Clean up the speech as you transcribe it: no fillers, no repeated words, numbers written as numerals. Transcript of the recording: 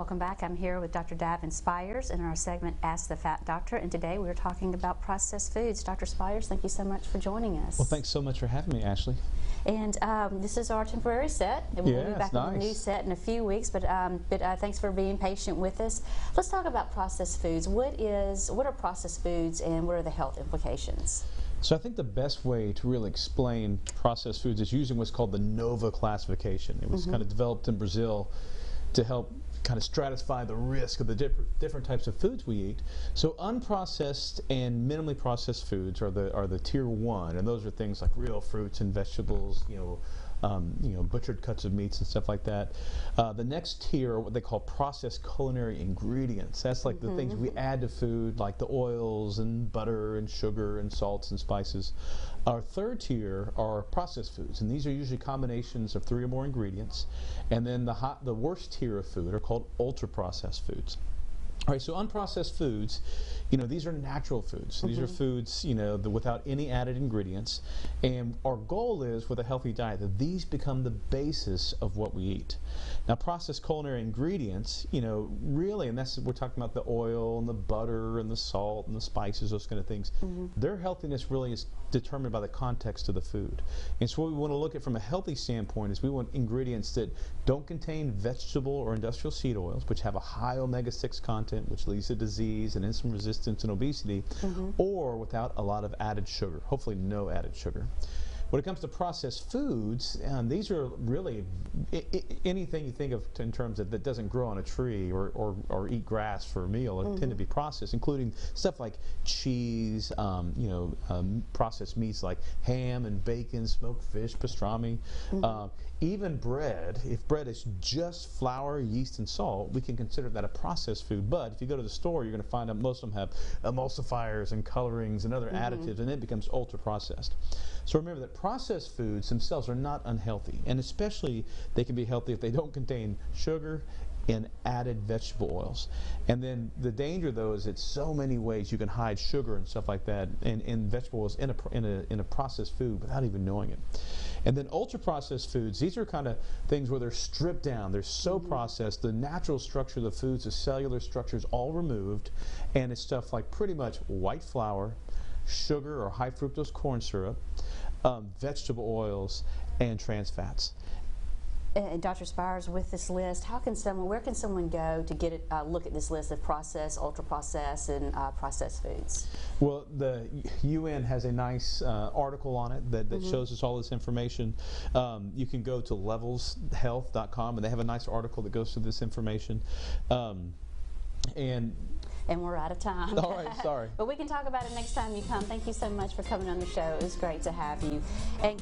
welcome back. I'm here with Dr. Davin Spires in our segment Ask the Fat Doctor, and today we're talking about processed foods. Dr. Spires, thank you so much for joining us. Well, thanks so much for having me, Ashley. And this is our temporary set, and we'll be back on the new set in a few weeks, but thanks for being patient with us. Let's talk about processed foods. What are processed foods, and what are the health implications? So I think the best way to really explain processed foods is using what's called the NOVA classification. It was kind of developed in Brazil to help kind of stratify the risk of the different types of foods we eat. So unprocessed and minimally processed foods are the tier 1, and those are things like real fruits and vegetables, butchered cuts of meats and stuff like that. The next tier are what they call processed culinary ingredients. That's like the things we add to food, like the oils and butter and sugar and salts and spices. Our third tier are processed foods, and these are usually combinations of 3 or more ingredients. And then the worst tier of food are called ultra-processed foods. All right, so unprocessed foods, these are natural foods. These are foods, without any added ingredients. And our goal is, with a healthy diet, that these become the basis of what we eat. Now, processed culinary ingredients, really, and we're talking about the oil and the butter and the salt and the spices, those kind of things. Their healthiness really is determined by the context of the food. And so what we want to look at from a healthy standpoint is we want ingredients that don't contain vegetable or industrial seed oils, which have a high omega-6 content, which leads to disease and insulin resistance and obesity, or without a lot of added sugar, hopefully no added sugar. When it comes to processed foods, these are really anything you think of in terms of that doesn't grow on a tree or eat grass for a meal tend to be processed, including stuff like cheese, processed meats like ham and bacon, smoked fish, pastrami, even bread. If bread is just flour, yeast, and salt, we can consider that a processed food. But if you go to the store, you're going to find that most of them have emulsifiers and colorings and other additives, and it becomes ultra-processed. So remember that processed foods themselves are not unhealthy, and especially they can be healthy if they don't contain sugar and added vegetable oils. And then the danger, though, is that so many ways you can hide sugar and stuff like that in vegetable oils in a processed food without even knowing it. And then ultra-processed foods, these are kind of things where they're stripped down. They're so processed, the natural structure of the foods, the cellular structure is all removed, and it's stuff like pretty much white flour, sugar or high fructose corn syrup, vegetable oils, and trans fats. And Dr. Spires, with this list, where can someone go to get a look at this list of processed, ultra-processed, and processed foods? Well, the UN has a nice article on it that shows us all this information. You can go to levelshealth.com, and they have a nice article that goes through this information. And we're out of time. All right, sorry. But we can talk about it next time you come. Thank you so much for coming on the show. It was great to have you. And